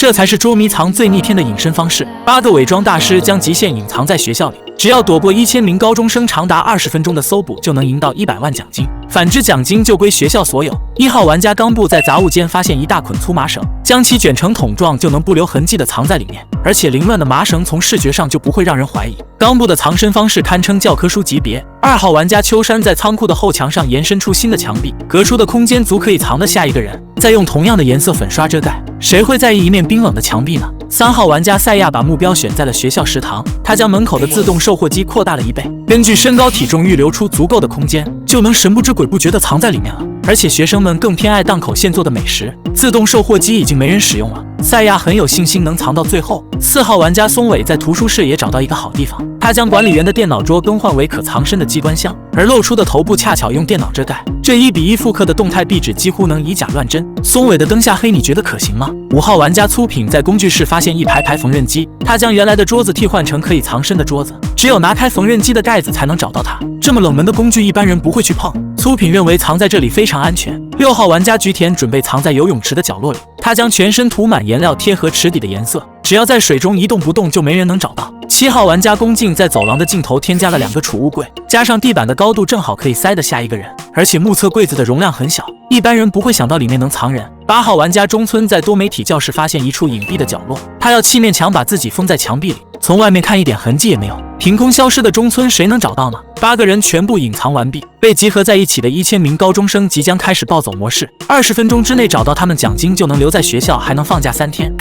这才是捉迷藏最逆天的隐身方式。8个伪装大师将极限隐藏在学校里，只要躲过1000名高中生长达20分钟的搜捕，就能赢到100万奖金。反之，奖金就归学校所有。1号玩家冈部在杂物间发现一大捆粗麻绳，将其卷成桶状，就能不留痕迹地藏在里面。而且凌乱的麻绳从视觉上就不会让人怀疑。冈部的藏身方式堪称教科书级别。2号玩家秋山在仓库的后墙上延伸出新的墙壁，隔出的空间足可以藏得下一个人，再用同样的颜色粉刷遮盖，谁会在意一面冰冷的墙壁呢？3号玩家赛亚把目标选在了学校食堂，他将门口的自动售货机扩大了1倍，根据身高体重预留出足够的空间，就能神不知鬼不觉地藏在里面了。而且学生们更偏爱档口现做的美食，自动售货机已经没人使用了，赛亚很有信心能藏到最后。4号玩家松尾在图书室也找到一个好地方，他将管理员的电脑桌更换为可藏身的机关箱，而露出的头部恰巧用电脑遮盖，这1比1复刻的动态壁纸几乎能以假乱真。松尾的灯下黑，你觉得可行吗？5号玩家粗品在工具室发现一排排缝纫机，他将原来的桌子替换成可以藏身的桌子，只有拿开缝纫机的盖子才能找到它。这么冷门的工具一般人不会去碰，粗品认为藏在这里非常安全。6号玩家菊田准备藏在游泳池的角落里，他将全身涂满颜料贴合池底的颜色，只要在水中一动不动就没人能找到。7号玩家宫敬在走廊的尽头添加了2个储物柜，加上地板的高度正好可以塞得下一个人，而且目测柜子的容量很小，一般人不会想到里面能藏人。8号玩家中村在多媒体教室发现一处隐蔽的角落，他要砌面墙把自己封在墙壁里，从外面看一点痕迹也没有。凭空消失的中村谁能找到呢？8个人全部隐藏完毕，被集合在一起的1000名高中生即将开始暴走模式，20分钟之内找到他们，奖金就能留在学校，还能放假3天。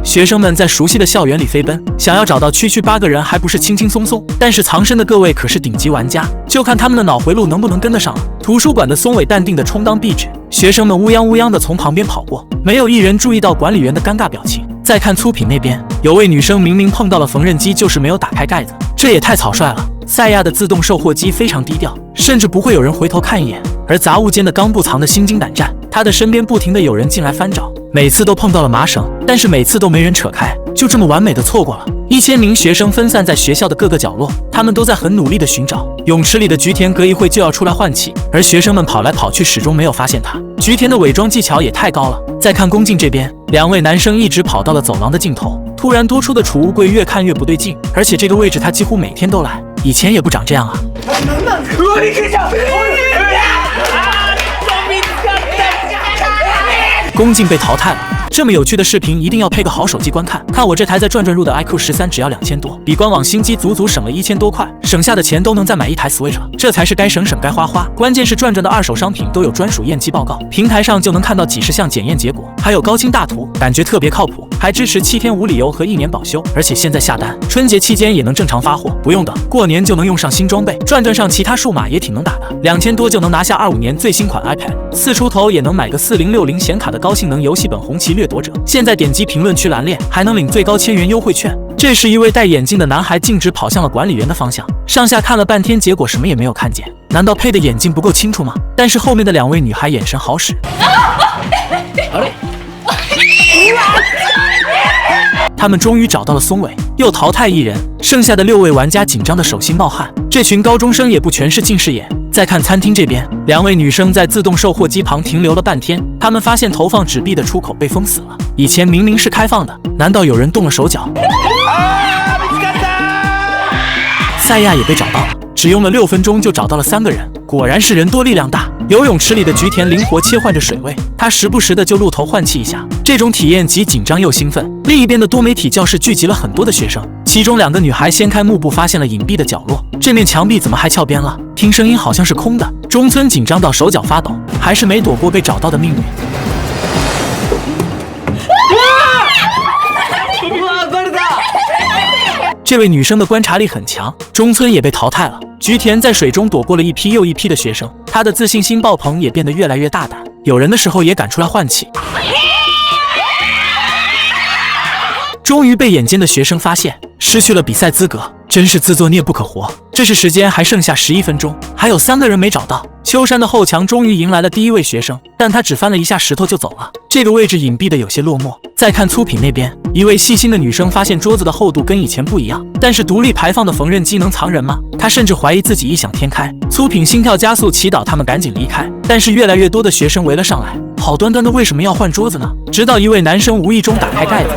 学生们在熟悉的校园里飞奔，想要找到区8个人还不是轻轻松松，但是藏身的各位可是顶级玩家，就看他们的脑回路能不能跟得上了。图书馆的松尾淡定地充当壁纸，学生们乌泱乌泱地从旁边跑过，没有一人注意到管理员的尴尬表情。再看粗品那边，有位女生明明碰到了缝纫机，就是没有打开盖子，这也太草率了。赛亚的自动售货机非常低调，甚至不会有人回头看一眼，而杂物间的冈部藏得心惊胆战，他的身边不停地有人进来翻找，每次都碰到了麻绳，但是每次都没人扯开，就这么完美的错过了。1000名学生分散在学校的各个角落，他们都在很努力地寻找。泳池里的菊田隔一会就要出来换气，而学生们跑来跑去，始终没有发现他。菊田的伪装技巧也太高了。再看宫敬这边，2位男生一直跑到了走廊的尽头，突然多出的储物柜越看越不对劲，而且这个位置他几乎每天都来，以前也不长这样啊。宫敬被淘汰了。这么有趣的视频一定要配个好手机观看。看我这台在转转入的 iQOO13只要2000多，比官网新机足足省了1000多块，省下的钱都能再买一台 Switch 了。这才是该省省该花花。关键是转转的二手商品都有专属验机报告，平台上就能看到几十项检验结果，还有高清大图，感觉特别靠谱。还支持7天无理由和1年保修，而且现在下单，春节期间也能正常发货，不用等，过年就能用上新装备。转转上其他数码也挺能打的，2000多就能拿下25年最新款 iPad，4出头也能买个4060显卡的高性能游戏本《红旗掠夺者》。现在点击评论区栏列，还能领最高1000元优惠券。这时，一位戴眼镜的男孩径直跑向了管理员的方向，上下看了半天，结果什么也没有看见。难道配的眼镜不够清楚吗？但是后面的2位女孩眼神好使。他们终于找到了松尾，又淘汰1人，剩下的6位玩家紧张的手心冒汗。这群高中生也不全是近视眼。再看餐厅这边，2位女生在自动售货机旁停留了半天，她们发现投放纸币的出口被封死了，以前明明是开放的，难道有人动了手脚？赛亚也被找到了，只用了6分钟就找到了3个人，果然是人多力量大。游泳池里的菊田灵活切换着水位，他时不时的就露头换气一下，这种体验既紧张又兴奋。另一边的多媒体教室聚集了很多的学生，其中2个女孩掀开幕布发现了隐蔽的角落，这面墙壁怎么还翘边了？听声音好像是空的。中村紧张到手脚发抖，还是没躲过被找到的命运。这位女生的观察力很强，中村也被淘汰了。菊田在水中躲过了一批又一批的学生，她的自信心爆棚，也变得越来越大胆，有人的时候也敢出来换气。终于被眼尖的学生发现，失去了比赛资格。真是自作孽不可活。这时时间还剩下11分钟，还有3个人没找到。秋山的后墙终于迎来了第一位学生，但他只翻了一下石头就走了。这个位置隐蔽的有些落寞。再看粗品那边，一位细心的女生发现桌子的厚度跟以前不一样，但是独立排放的缝纫机能藏人吗？她甚至怀疑自己异想天开。粗品心跳加速，祈祷他们赶紧离开，但是越来越多的学生围了上来。好端端的为什么要换桌子呢？直到一位男生无意中打开盖子，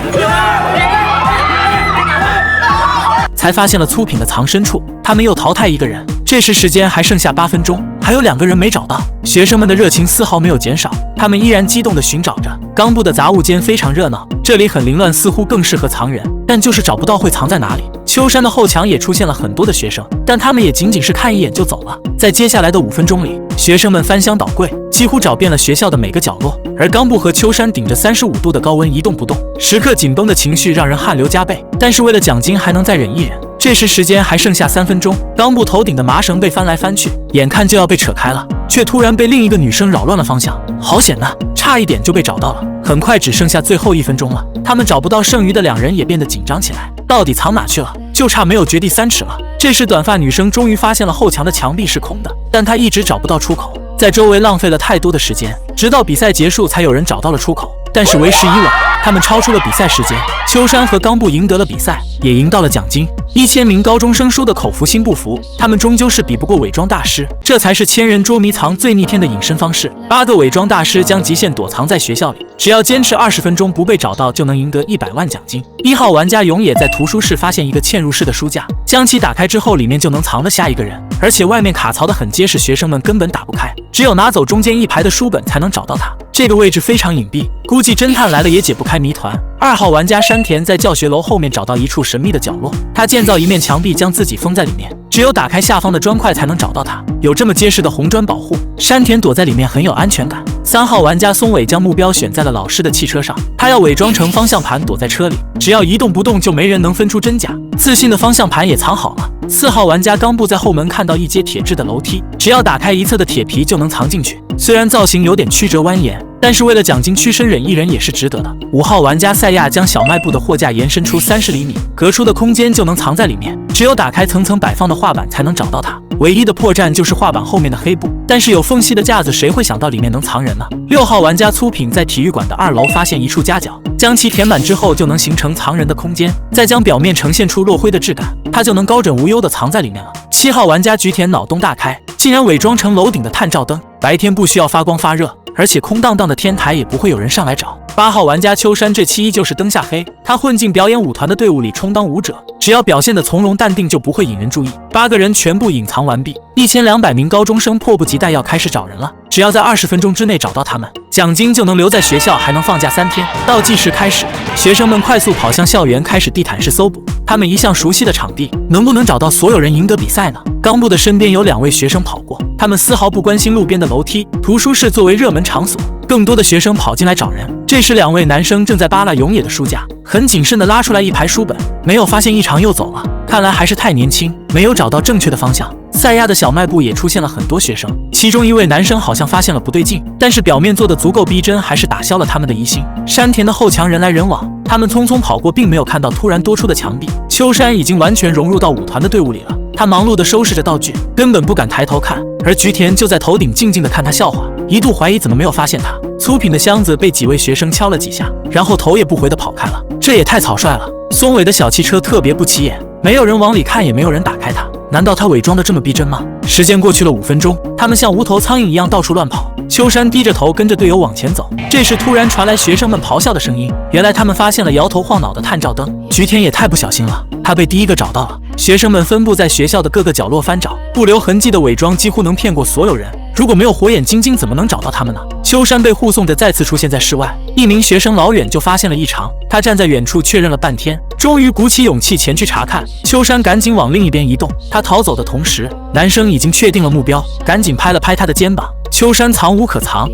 才发现了粗品的藏身处。他们又淘汰一个人，这时时间还剩下8分钟，还有2个人没找到。学生们的热情丝毫没有减少，他们依然激动地寻找着。冈部的杂物间非常热闹，这里很凌乱，似乎更适合藏人，但就是找不到会藏在哪里。秋山的后墙也出现了很多的学生，但他们也仅仅是看一眼就走了。在接下来的5分钟里，学生们翻箱倒柜，几乎找遍了学校的每个角落，而冈部和秋山顶着35度的高温一动不动，时刻紧绷的情绪让人汗流浃背。但是为了奖金还能再忍一忍。这时时间还剩下3分钟，冈部头顶的麻绳被翻来翻去，眼看就要被扯开了，却突然被另一个女生扰乱了方向。好险呐，差一点就被找到了。很快只剩下最后1分钟了，他们找不到剩余的2人也变得紧张起来，到底藏哪去了？就差没有掘地3尺了。这时短发女生终于发现了后墙的墙壁是空的，但她一直找不到出口，在周围浪费了太多的时间，直到比赛结束才有人找到了出口，但是为时已晚，他们超出了比赛时间。秋山和冈部赢得了比赛，也赢到了奖金，1000名高中生输的口服心不服，他们终究是比不过伪装大师，这才是千人捉迷藏最逆天的隐身方式。8个伪装大师将极限躲藏在学校里，只要坚持20分钟不被找到，就能赢得100万奖金。1号玩家永野在图书室发现一个嵌入式的书架，将其打开之后，里面就能藏得下一个人，而且外面卡槽的很结实，学生们根本打不开，只有拿走中间1排的书本才能找到它。这个位置非常隐蔽，估计侦探来了也解不开谜团。2号玩家山田在教学楼后面找到一处神秘的角落，他建造一面墙壁将自己封在里面，只有打开下方的砖块才能找到它。有这么结实的红砖保护，山田躲在里面很有安全感。3号玩家松尾将目标选在了老师的汽车上，他要伪装成方向盘躲在车里，只要一动不动就没人能分出真假。自信的方向盘也藏好了。4号玩家冈部在后门看到一阶铁质的楼梯，只要打开一侧的铁皮就能藏进去，虽然造型有点曲折蜿蜒，但是为了奖金屈身忍一忍也是值得的。5号玩家赛亚将小卖部的货架延伸出30厘米，隔出的空间就能藏在里面，只有打开层层摆放的画板才能找到它。唯一的破绽就是画板后面的黑布，但是有缝隙的架子，谁会想到里面能藏人呢？6号玩家粗品在体育馆的2楼发现一处夹角，将其填满之后就能形成藏人的空间，再将表面呈现出落灰的质感，它就能高枕无忧地藏在里面了。7号玩家菊田脑洞大开，竟然伪装成楼顶的探照灯，白天不需要发光发热，而且空荡荡的天台也不会有人上来找。8号玩家秋山这期依旧是灯下黑，他混进表演舞团的队伍里充当舞者，只要表现得从容淡定就不会引人注意。8个人全部隐藏完毕，1200名高中生迫不及待要开始找人了，只要在20分钟之内找到他们，奖金就能留在学校，还能放假3天。倒计时开始，学生们快速跑向校园，开始地毯式搜捕。他们一向熟悉的场地，能不能找到所有人赢得比赛呢？冈部的身边有2位学生跑过，他们丝毫不关心路边的楼梯。图书室作为热门场所，更多的学生跑进来找人。这时2位男生正在扒拉永野的书架，很谨慎地拉出来1排书本，没有发现异常又走了，看来还是太年轻，没有找到正确的方向。赛亚的小卖部也出现了很多学生，其中一位男生好像发现了不对劲，但是表面做的足够逼真，还是打消了他们的疑心。山田的后墙人来人往，他们匆匆跑过，并没有看到突然多出的墙壁。秋山已经完全融入到舞团的队伍里了，他忙碌地收拾着道具，根本不敢抬头看，而菊田就在头顶静静地看他笑话，一度怀疑怎么没有发现他。粗品的箱子被几位学生敲了几下，然后头也不回地跑开了，这也太草率了。松尾的小汽车特别不起眼，没有人往里看，也没有人打开它，难道他伪装得这么逼真吗？时间过去了5分钟，他们像无头苍蝇一样到处乱跑。秋山低着头跟着队友往前走，这时突然传来学生们咆哮的声音，原来他们发现了摇头晃脑的探照灯。菊田也太不小心了，他被第一个找到了。学生们分布在学校的各个角落翻找，不留痕迹的伪装几乎能骗过所有人，如果没有火眼金睛，怎么能找到他们呢？秋山被护送着再次出现在室外，一名学生老远就发现了异常，他站在远处确认了半天，终于鼓起勇气前去查看。秋山赶紧往另一边移动，他逃走的同时，男生已经确定了目标，赶紧拍了拍他的肩膀。秋山藏无可藏。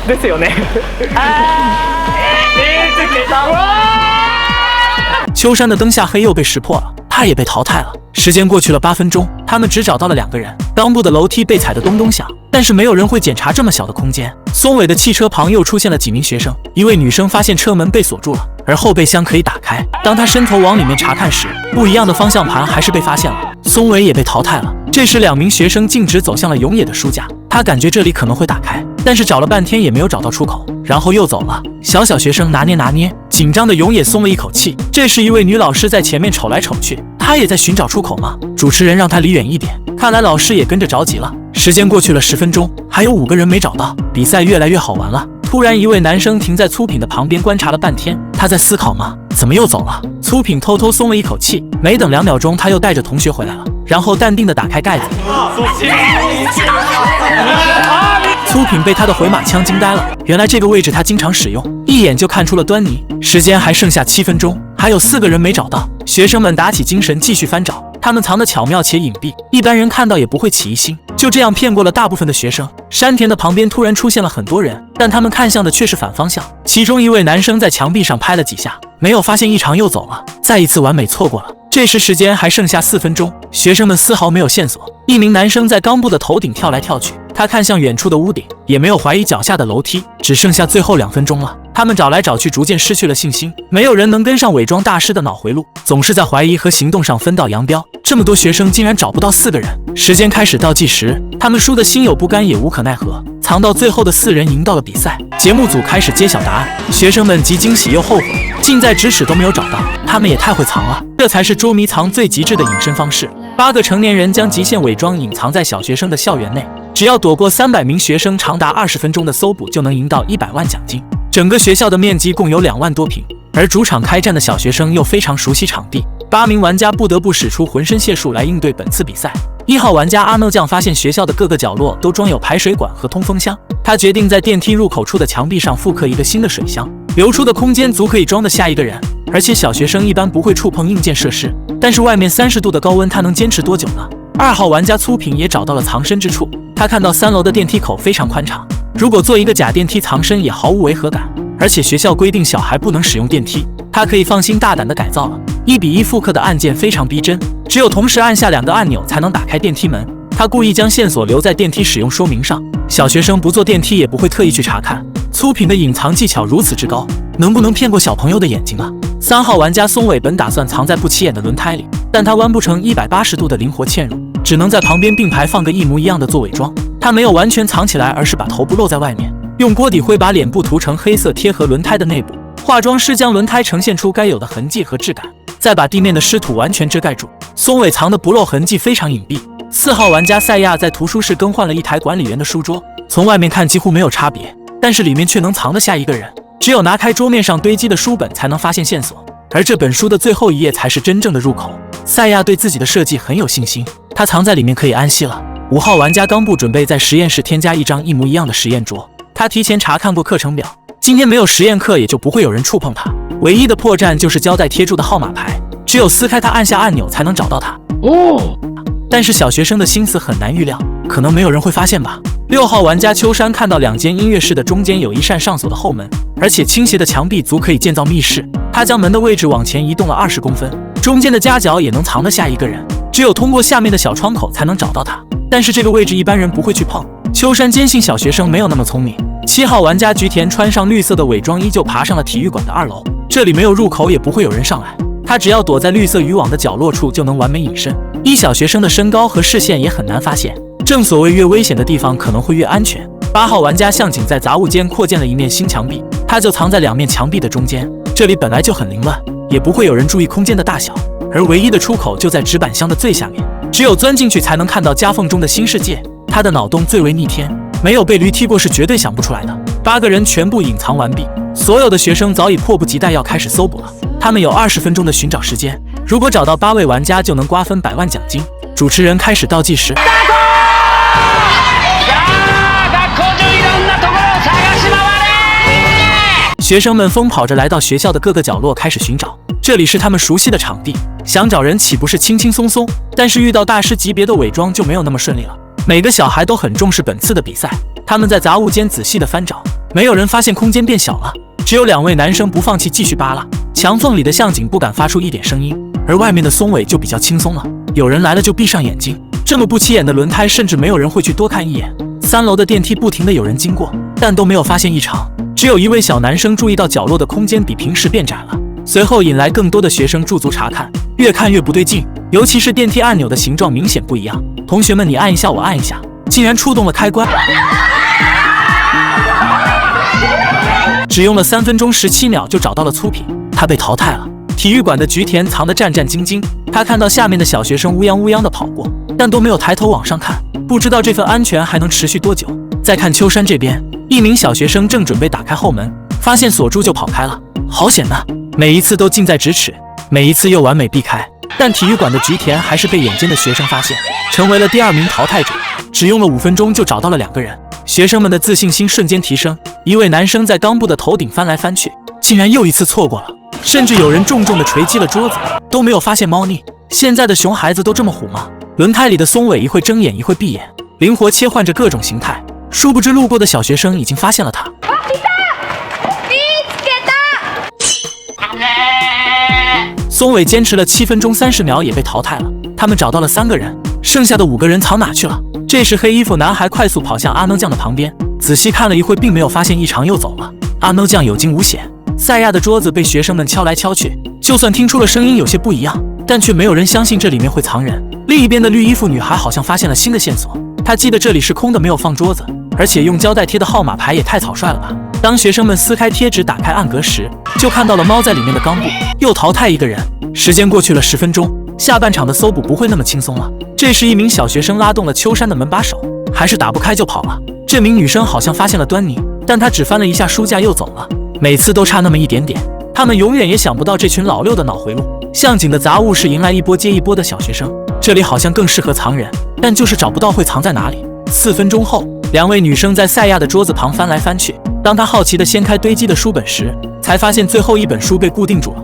ですよね。秋山的灯下黑又被识破了，他也被淘汰了。时间过去了8分钟，他们只找到了2个人。冈部的楼梯被踩得咚咚响，但是没有人会检查这么小的空间。松尾的汽车旁又出现了几名学生，一位女生发现车门被锁住了，而后备箱可以打开。当他伸头往里面查看时，不一样的方向盘还是被发现了，松尾也被淘汰了。这时2名学生径直走向了永野的书架，他感觉这里可能会打开，但是找了半天也没有找到出口，然后又走了。小学生拿捏，紧张的永野松了一口气。这时一位女老师在前面瞅来瞅去，她也在寻找出口吗？主持人让她离远一点，看来老师也跟着着急了。时间过去了10分钟，还有5个人没找到，比赛越来越好玩了。突然一位男生停在粗品的旁边观察了半天，他在思考吗？怎么又走了？粗品偷偷松了一口气，没等2秒钟，他又带着同学回来了，然后淡定地打开盖子。粗品被他的回马枪惊呆了，原来这个位置他经常使用，一眼就看出了端倪。时间还剩下7分钟，还有4个人没找到，学生们打起精神继续翻找，他们藏得巧妙且隐蔽，一般人看到也不会起疑心。就这样骗过了大部分的学生。山田的旁边突然出现了很多人，但他们看向的却是反方向。其中一位男生在墙壁上拍了几下，没有发现异常又走了，再一次完美错过了。这时时间还剩下4分钟，学生们丝毫没有线索。一名男生在冈部的头顶跳来跳去，他看向远处的屋顶，也没有怀疑脚下的楼梯。只剩下最后2分钟了，他们找来找去，逐渐失去了信心。没有人能跟上伪装大师的脑回路，总是在怀疑和行动上分道扬镳。这么多学生竟然找不到4个人。时间开始倒计时，他们输得心有不甘也无可奈何，藏到最后的4人赢到了比赛。节目组开始揭晓答案，学生们既惊喜又后悔，近在咫尺都没有找到，他们也太会藏了，这才是捉迷藏最极致的隐身方式。8个成年人将极限伪装隐藏在小学生的校园内，只要躲过300名学生长达20分钟的搜捕，就能赢到100万奖金。整个学校的面积共有2万多平，而主场开战的小学生又非常熟悉场地，8名玩家不得不使出浑身解数来应对本次比赛。1号玩家阿诺酱发现学校的各个角落都装有排水管和通风箱，他决定在电梯入口处的墙壁上复刻一个新的水箱，留出的空间足可以装得下1个人。而且小学生一般不会触碰硬件设施，但是外面30度的高温他能坚持多久呢？2号玩家粗品也找到了藏身之处，他看到3楼的电梯口非常宽敞，如果做一个假电梯藏身也毫无违和感，而且学校规定小孩不能使用电梯，他可以放心大胆地改造了。1:1复刻的按键非常逼真，只有同时按下2个按钮才能打开电梯门。他故意将线索留在电梯使用说明上，小学生不坐电梯也不会特意去查看。粗品的隐藏技巧如此之高，能不能骗过小朋友的眼睛啊？3号玩家松尾本打算藏在不起眼的轮胎里，但他弯不成180度的灵活嵌入，只能在旁边并排放个一模一样的做伪装。他没有完全藏起来，而是把头部露在外面，用锅底灰把脸部涂成黑色贴合轮胎的内部。化妆师将轮胎呈现出该有的痕迹和质感，再把地面的湿土完全遮盖住。松尾藏的不露痕迹非常隐蔽。4号玩家赛亚在图书室更换了一台管理员的书桌，从外面看几乎没有差别，但是里面却能藏得下1个人。只有拿开桌面上堆积的书本才能发现线索，而这本书的最后一页才是真正的入口。赛亚对自己的设计很有信心，他藏在里面可以安息了。5号玩家冈部准备在实验室添加一张一模一样的实验桌，他提前查看过课程表，今天没有实验课，也就不会有人触碰它。唯一的破绽就是胶带贴住的号码牌，只有撕开它按下按钮才能找到它。但是小学生的心思很难预料，可能没有人会发现吧。6号玩家秋山看到2间音乐室的中间有一扇上锁的后门，而且倾斜的墙壁足可以建造密室。他将门的位置往前移动了20公分，中间的夹角也能藏得下1个人，只有通过下面的小窗口才能找到他。但是这个位置一般人不会去碰。秋山坚信小学生没有那么聪明。7号玩家菊田穿上绿色的伪装，依旧爬上了体育馆的2楼，这里没有入口，也不会有人上来。他只要躲在绿色渔网的角落处就能完美隐身。依小学生的身高和视线也很难发现，正所谓越危险的地方可能会越安全。8号玩家向井在杂物间扩建了一面新墙壁，他就藏在2面墙壁的中间，这里本来就很凌乱，也不会有人注意空间的大小，而唯一的出口就在纸板箱的最下面，只有钻进去才能看到夹缝中的新世界。他的脑洞最为逆天，没有被驴踢过是绝对想不出来的。8个人全部隐藏完毕，所有的学生早已迫不及待要开始搜捕了。他们有20分钟的寻找时间，如果找到8位玩家就能瓜分100万奖金。主持人开始倒计时。学生们疯跑着来到学校的各个角落开始寻找，这里是他们熟悉的场地，想找人岂不是轻轻松松？但是遇到大师级别的伪装就没有那么顺利了。每个小孩都很重视本次的比赛，他们在杂物间仔细的翻找，没有人发现空间变小了，只有2位男生不放弃继续扒拉。墙缝里的向井不敢发出一点声音，而外面的松尾就比较轻松了，有人来了就闭上眼睛。这么不起眼的轮胎甚至没有人会去多看一眼。3楼的电梯不停的有人经过，但都没有发现异常，只有一位小男生注意到角落的空间比平时变窄了，随后引来更多的学生驻足查看，越看越不对劲，尤其是电梯按钮的形状明显不一样。同学们，你按一下，我按一下，竟然触动了开关。只用了3分钟17秒就找到了粗品，他被淘汰了。体育馆的菊田藏得战战兢兢，他看到下面的小学生乌泱乌泱的跑过，但都没有抬头往上看，不知道这份安全还能持续多久。再看秋山这边，一名小学生正准备打开后门，发现锁住就跑开了，好险呐！每一次都近在咫尺，每一次又完美避开。但体育馆的菊田还是被眼尖的学生发现，成为了第2名淘汰者。只用了5分钟就找到了2个人，学生们的自信心瞬间提升。一位男生在冈部的头顶翻来翻去，竟然又一次错过了，甚至有人重重的锤击了桌子，都没有发现猫腻。现在的熊孩子都这么虎吗？轮胎里的松尾一会睁眼一会闭眼，灵活切换着各种形态。殊不知路过的小学生已经发现了他。松尾坚持了7分钟30秒也被淘汰了。他们找到了3个人，剩下的5个人藏哪去了？这时黑衣服男孩快速跑向阿诺酱的旁边，仔细看了一会并没有发现异常又走了。阿诺酱有惊无险。赛亚的桌子被学生们敲来敲去，就算听出了声音有些不一样，但却没有人相信这里面会藏人。另一边的绿衣服女孩好像发现了新的线索，她记得这里是空的，没有放桌子，而且用胶带贴的号码牌也太草率了吧。当学生们撕开贴纸打开暗格时，就看到了猫在里面的冈部，又淘汰1个人。时间过去了10分钟，下半场的搜捕不会那么轻松了。这时一名小学生拉动了秋山的门把手，还是打不开就跑了。这名女生好像发现了端倪，但她只翻了一下书架又走了，每次都差那么一点点。他们永远也想不到这群老六的脑回路。向井的杂物室迎来一波接一波的小学生，这里好像更适合藏人，但就是找不到会藏在哪里。4分钟后，2位女生在赛亚的桌子旁翻来翻去，当她好奇地掀开堆积的书本时，才发现最后一本书被固定住了。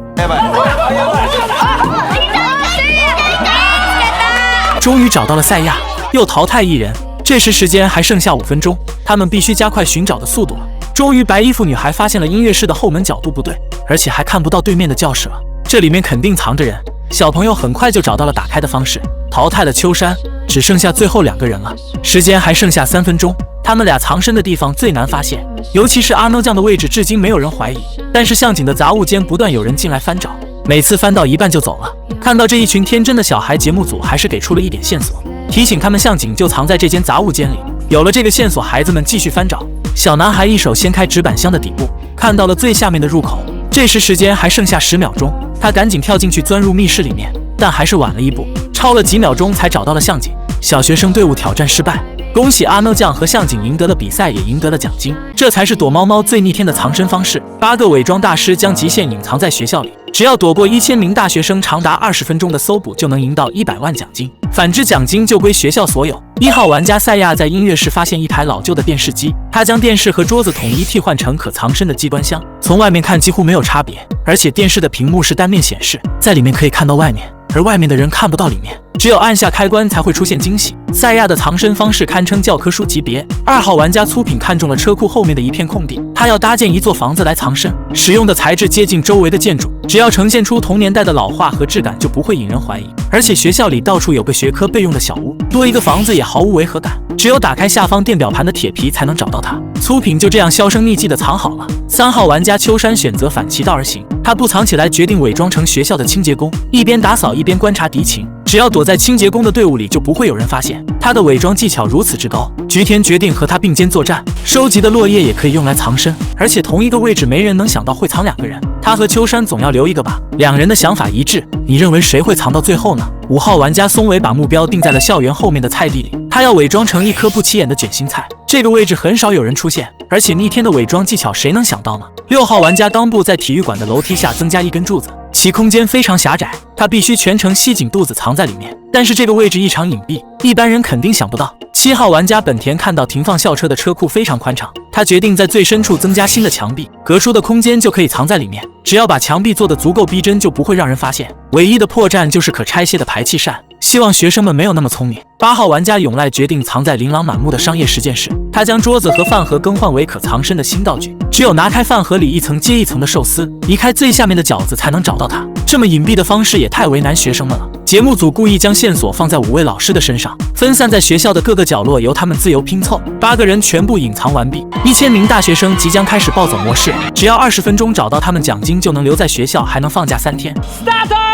终于找到了赛亚，又淘汰1人。这时时间还剩下5分钟，他们必须加快寻找的速度了。终于白衣服女孩发现了音乐室的后门角度不对，而且还看不到对面的教室了，这里面肯定藏着人。小朋友很快就找到了打开的方式，淘汰了秋山，只剩下最后2个人了。时间还剩下3分钟，他们俩藏身的地方最难发现，尤其是阿诺酱的位置至今没有人怀疑，但是向井的杂物间不断有人进来翻找，每次翻到一半就走了。看到这一群天真的小孩，节目组还是给出了一点线索，提醒他们向井就藏在这间杂物间里。有了这个线索，孩子们继续翻找。小男孩一手掀开纸板箱的底部，看到了最下面的入口。这时时间还剩下10秒钟，他赶紧跳进去钻入密室里面，但还是晚了一步，超了几秒钟才找到了向井。小学生队伍挑战失败，恭喜阿诺酱和向井赢得了比赛，也赢得了奖金。这才是躲猫猫最逆天的藏身方式。8个伪装大师将极限隐藏在学校里，只要躲过1000名大学生长达20分钟的搜捕，就能赢到100万奖金，反之奖金就归学校所有。1号玩家赛亚在音乐室发现一台老旧的电视机，他将电视和桌子统一替换成可藏身的机关箱，从外面看几乎没有差别，而且电视的屏幕是单面显示，在里面可以看到外面，而外面的人看不到里面，只有按下开关才会出现惊喜。赛亚的藏身方式堪称教科书级别。2号玩家粗品看中了车库后面的一片空地，他要搭建一座房子来藏身，使用的材质接近周围的建筑，只要呈现出同年代的老化和质感，就不会引人怀疑。而且学校里到处有个学科备用的小屋，多一个房子也毫无违和感，只有打开下方电表盘的铁皮才能找到它。粗品就这样销声匿迹的藏好了。3号玩家秋山选择反其道而行，他不藏起来，决定伪装成学校的清洁工，一边打扫一边观察敌情，只要躲在清洁工的队伍里就不会有人发现。他的伪装技巧如此之高，菊田决定和他并肩作战。收集的落叶也可以用来藏身，而且同一个位置没人能想到会藏2个人，他和秋山总要留一个吧。2人的想法一致，你认为谁会藏到最后呢？5号玩家松尾把目标定在了校园后面的菜地里，他要伪装成一颗不起眼的卷心菜，这个位置很少有人出现，而且逆天的伪装技巧谁能想到呢？6号玩家冈部在体育馆的楼梯下增加一根柱子，其空间非常狭窄，他必须全程吸紧肚子藏在里面，但是这个位置异常隐蔽，一般人肯定想不到。7号玩家本田看到停放校车的车库非常宽敞，他决定在最深处增加新的墙壁，隔出的空间就可以藏在里面，只要把墙壁做得足够逼真，就不会让人发现。唯一的破绽就是可拆卸的排气扇，希望学生们没有那么聪明。8号玩家永濑决定藏在琳琅满目的商业实践室，他将桌子和饭盒更换为可藏身的新道具，只有拿开饭盒里一层接一层的寿司，移开最下面的饺子才能找到它。这么隐蔽的方式也太为难学生们了。节目组故意将线索放在5位老师的身上，分散在学校的各个角落，由他们自由拼凑。8个人全部隐藏完毕，1000名大学生即将开始暴走模式，只要20分钟找到他们，奖金就能留在学校，还能放假3天。Start！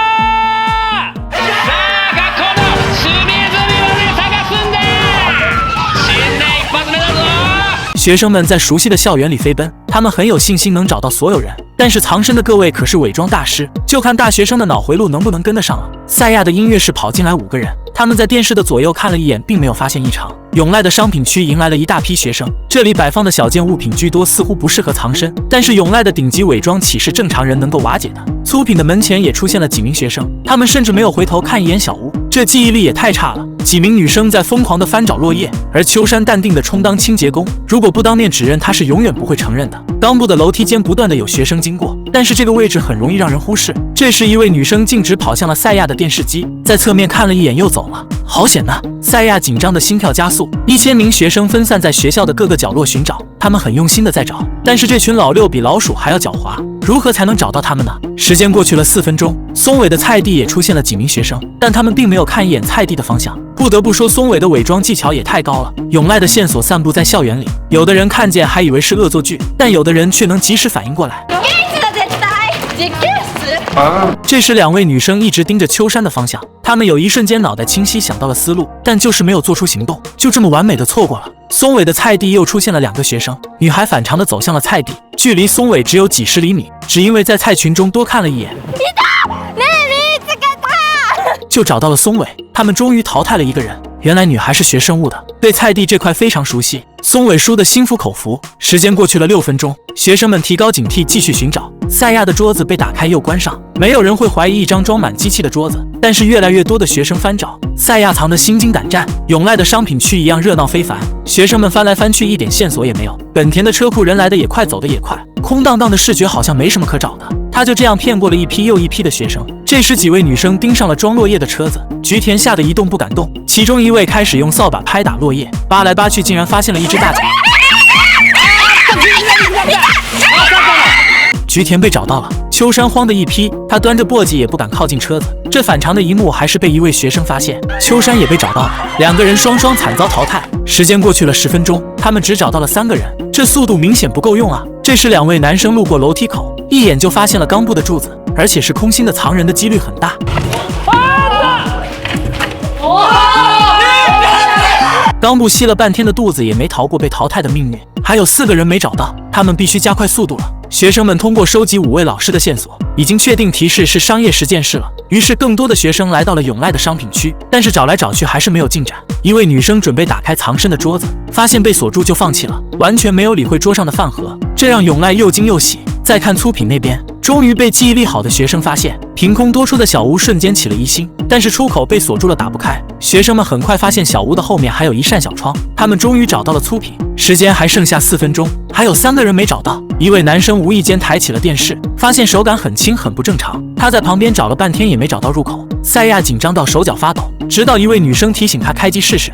学生们在熟悉的校园里飞奔，他们很有信心能找到所有人。但是藏身的各位可是伪装大师，就看大学生的脑回路能不能跟得上了。赛亚的音乐室跑进来5个人，他们在电视的左右看了一眼，并没有发现异常。永濑的商品区迎来了一大批学生，这里摆放的小件物品居多，似乎不适合藏身。但是永濑的顶级伪装岂是正常人能够瓦解的？粗品的门前也出现了几名学生，他们甚至没有回头看一眼小屋，这记忆力也太差了。几名女生在疯狂地翻找落叶，而秋山淡定地充当清洁工，如果不当面指认，他是永远不会承认的。冈部的楼梯间不断地有学生经过，但是这个位置很容易让人忽视。这时一位女生径直跑向了赛亚的电视机，在侧面看了一眼又走了。好险呐！赛亚紧张的心跳加速。1000名学生分散在学校的各个角落寻找，他们很用心的在找，但是这群老六比老鼠还要狡猾，如何才能找到他们呢？时间过去了4分钟，松尾的菜地也出现了几名学生，但他们并没有看一眼菜地的方向。不得不说，松尾的伪装技巧也太高了。永濑的线索散布在校园里，有的人看见还以为是恶作剧，但有的人却能及时反应过来。这时2位女生一直盯着秋山的方向，她们有一瞬间脑袋清晰，想到了思路，但就是没有做出行动，就这么完美的错过了。松尾的菜地又出现了2个学生，女孩反常的走向了菜地，距离松尾只有几十厘米，只因为在菜群中多看了一眼，就找到了松尾。他们终于淘汰了1个人，原来女孩是学生物的，对菜地这块非常熟悉。松尾输得心服口服。时间过去了6分钟，学生们提高警惕，继续寻找。赛亚的桌子被打开又关上，没有人会怀疑一张装满机器的桌子，但是越来越多的学生翻找，赛亚藏得心惊胆战。永濑的商品区一样热闹非凡，学生们翻来翻去，一点线索也没有。本田的车库人来的也快，走的也快，空荡荡的视觉好像没什么可找的。他就这样骗过了一批又一批的学生。这时几位女生盯上了装落叶的车子，菊田吓得一动不敢动，其中1位开始用扫把拍打落叶，扒来扒去，竟然发现了一只大脚。菊田被找到了，秋山慌的一批，他端着簸箕也不敢靠近车子。这反常的一幕还是被1位学生发现，秋山也被找到了，2个人双双惨遭淘汰。时间过去了10分钟，他们只找到了3个人，这速度明显不够用啊！这时2位男生路过楼梯口，一眼就发现了冈部的柱子，而且是空心的，藏人的几率很大。冈部吸了半天的肚子也没逃过被淘汰的命运，还有4个人没找到，他们必须加快速度了。学生们通过收集5位老师的线索，已经确定提示是商业实践室了。于是更多的学生来到了永濑的商品区，但是找来找去还是没有进展。1位女生准备打开藏身的桌子，发现被锁住就放弃了，完全没有理会桌上的饭盒，这让永濑又惊又喜。再看粗品那边，终于被记忆力好的学生发现，凭空多出的小屋瞬间起了疑心，但是出口被锁住了，打不开。学生们很快发现小屋的后面还有一扇小窗，他们终于找到了粗品。时间还剩下4分钟，还有3个人没找到。1位男生无意间抬起了电视，发现手感很轻，很不正常。他在旁边找了半天也没找到入口。赛亚紧张到手脚发抖，直到1位女生提醒他开机试试。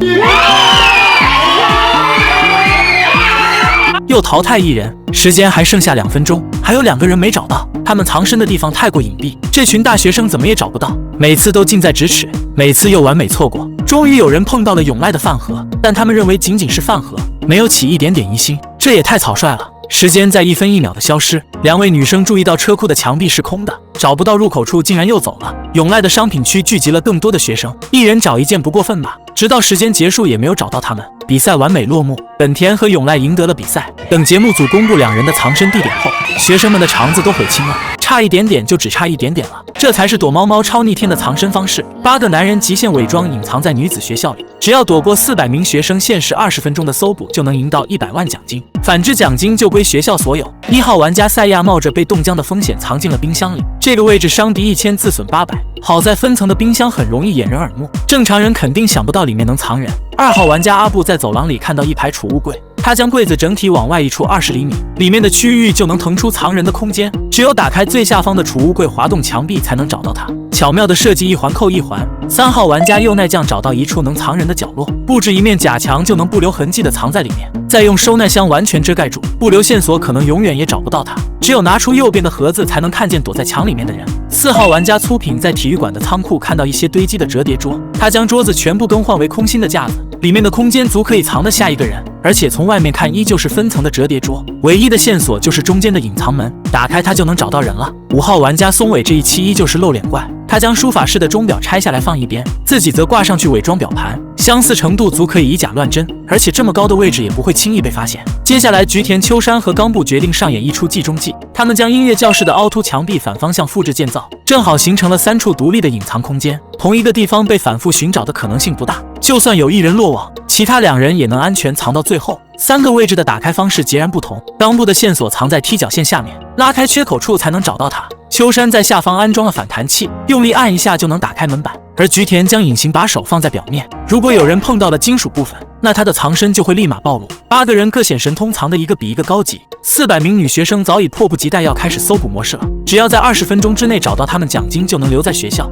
又淘汰1人，时间还剩下2分钟，还有2个人没找到。他们藏身的地方太过隐蔽，这群大学生怎么也找不到，每次都近在咫尺，每次又完美错过。终于有人碰到了永濑的饭盒，但他们认为仅仅是饭盒，没有起一点点疑心，这也太草率了。时间在1分1秒的消失，2位女生注意到车库的墙壁是空的，找不到入口处，竟然又走了。永濑的商品区聚集了更多的学生，一人找一件不过分吧。直到时间结束也没有找到他们，比赛完美落幕，本田和永濑赢得了比赛。等节目组公布2人的藏身地点后，学生们的肠子都悔青了，差一点点就只差一点点了，这才是躲猫猫超逆天的藏身方式。8个男人极限伪装隐藏在女子学校里，只要躲过400名学生，限时20分钟的搜捕就能赢到100万奖金，反之奖金就归学校所有。1号玩家赛亚冒着被冻僵的风险藏进了冰箱里，这个位置伤敌1000，自损800。好在分层的冰箱很容易掩人耳目，正常人肯定想不到里面能藏人。2号玩家阿布在走廊里看到一排储物柜，他将柜子整体往外移出20厘米，里面的区域就能腾出藏人的空间，只有打开最下方的储物柜，滑动墙壁才能找到它。巧妙的设计一环扣一环。3号玩家右奈酱找到一处能藏人的角落，布置一面假墙就能不留痕迹的藏在里面，再用收纳箱完全遮盖住，不留线索可能永远也找不到他。只有拿出右边的盒子才能看见躲在墙里面的人。4号玩家粗品在体育馆的仓库看到一些堆积的折叠桌，他将桌子全部更换为空心的架子，里面的空间足可以藏得下一个人，而且从外面看依旧是分层的折叠桌，唯一的线索就是中间的隐藏门，打开它就能找到人了。5号玩家松尾这一期依旧是露脸怪，他将书法室的钟表拆下来放一边，自己则挂上去伪装表盘，相似程度足可以以假乱真，而且这么高的位置也不会轻易被发现。接下来菊田秋山和冈部决定上演一出计中计，他们将音乐教室的凹凸墙壁反方向复制建造，正好形成了3处独立的隐藏空间，同一个地方被反复寻找的可能性不大，就算有一人落网，其他2人也能安全藏到最后。3个位置的打开方式截然不同，冈部的线索藏在踢脚线下面，拉开缺口处才能找到他。秋山在下方安装了反弹器，用力按一下就能打开门板，而菊田将隐形把手放在表面，如果有人碰到了金属部分，那他的藏身就会立马暴露。8个人各显神通，藏的一个比一个高级。400名女学生早已迫不及待要开始搜捕模式了，只要在20分钟之内找到他们，奖金就能留在学校。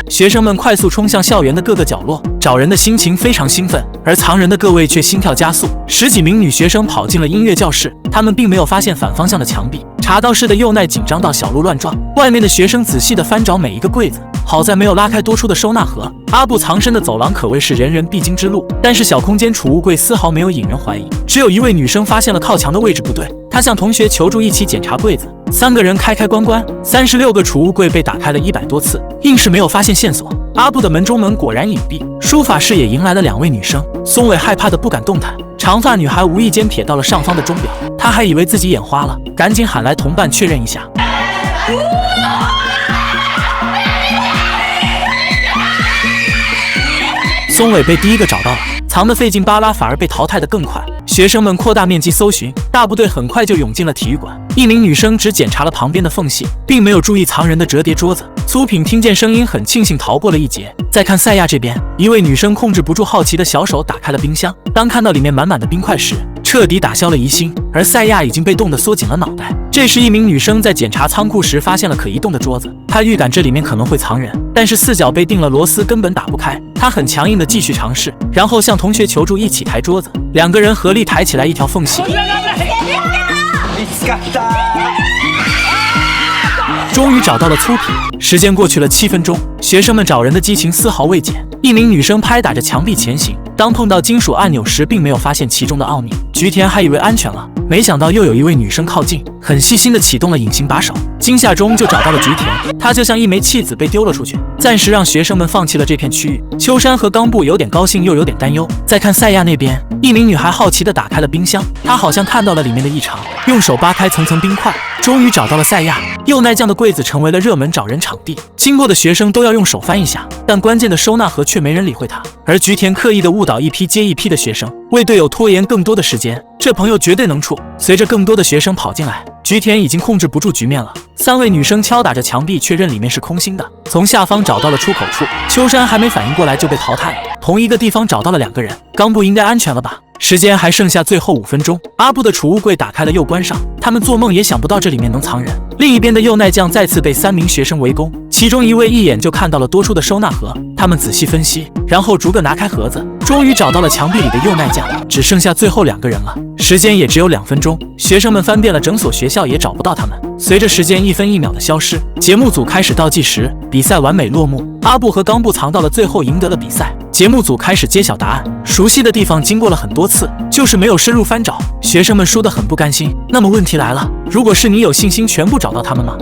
学生们快速冲向校园的各个角落，找人的心情非常兴奋，而藏人的各位却心跳加速。10几名女学生跑进了音乐教室，她们并没有发现反方向的墙壁。茶道室的右奈紧张到小鹿乱撞，外面的学生仔细地翻找每一个柜子，好在没有拉开多出的收纳盒。阿布藏身的走廊可谓是人人必经之路，但是小空间储物柜丝毫没有引人怀疑，只有一位女生发现了靠墙的位置不对，她向同学求助，一起检查柜子。3个人开关关，36个储物柜被打开了100多次，硬是没有发现线索。阿布的门中门果然隐蔽，书法室也迎来了2位女生。松尾害怕的不敢动弹，长发女孩无意间瞥到了上方的钟表，她还以为自己眼花了，赶紧喊来同伴确认一下。松尾被第一个找到了，藏得费劲巴拉反而被淘汰得更快。学生们扩大面积搜寻，大部队很快就涌进了体育馆。一名女生只检查了旁边的缝隙，并没有注意藏人的折叠桌子。粗品听见声音，很庆幸逃过了一劫。再看赛亚这边，一位女生控制不住好奇的小手打开了冰箱，当看到里面满满的冰块时，彻底打消了疑心，而赛亚已经被冻得缩紧了脑袋。这时一名女生在检查仓库时发现了可移动的桌子，她预感这里面可能会藏人，但是4角被钉了螺丝，根本打不开。她很强硬的继续尝试，然后向同学求助，一起抬桌子，2个人合力抬起来一条缝隙。终于找到了粗品。时间过去了7分钟，学生们找人的激情丝毫未减。一名女生拍打着墙壁前行，当碰到金属按钮时，并没有发现其中的奥秘。菊田还以为安全了，没想到又有一位女生靠近，很细心地启动了隐形把手。惊吓中就找到了菊田，她就像一枚弃子被丢了出去，暂时让学生们放弃了这片区域。秋山和冈部有点高兴又有点担忧。再看赛亚那边，一名女孩好奇地打开了冰箱，她好像看到了里面的异常，用手扒开层层冰块，终于找到了赛亚。右奈酱的柜子成为了热门找人场地，经过的学生都要用手翻一下，但关键的收纳盒却没人理会他。而菊田刻意的误导一批接一批的学生，为队友拖延更多的时间，这朋友绝对能处。随着更多的学生跑进来，菊田已经控制不住局面了。3位女生敲打着墙壁，确认里面是空心的，从下方找到了出口处。秋山还没反应过来就被淘汰了。同一个地方找到了2个人，冈部应该安全了吧？时间还剩下最后5分钟，阿布的储物柜打开了又关上，他们做梦也想不到这里面能藏人。另一边的右奈酱再次被3名学生围攻，其中一位一眼就看到了多出的收纳盒，他们仔细分析，然后逐个拿开盒子，终于找到了墙壁里的右奈酱，只剩下最后2个人了。时间也只有2分钟，学生们翻遍了整所学校也找不到他们。随着时间1分1秒的消失，节目组开始倒计时，比赛完美落幕。阿布和冈部藏到了最后，赢得了比赛。节目组开始揭晓答案，熟悉的地方经过了很多次，就是没有深入翻找，学生们输得很不甘心。那么问题来了，如果是你，有信心全部找到他们吗？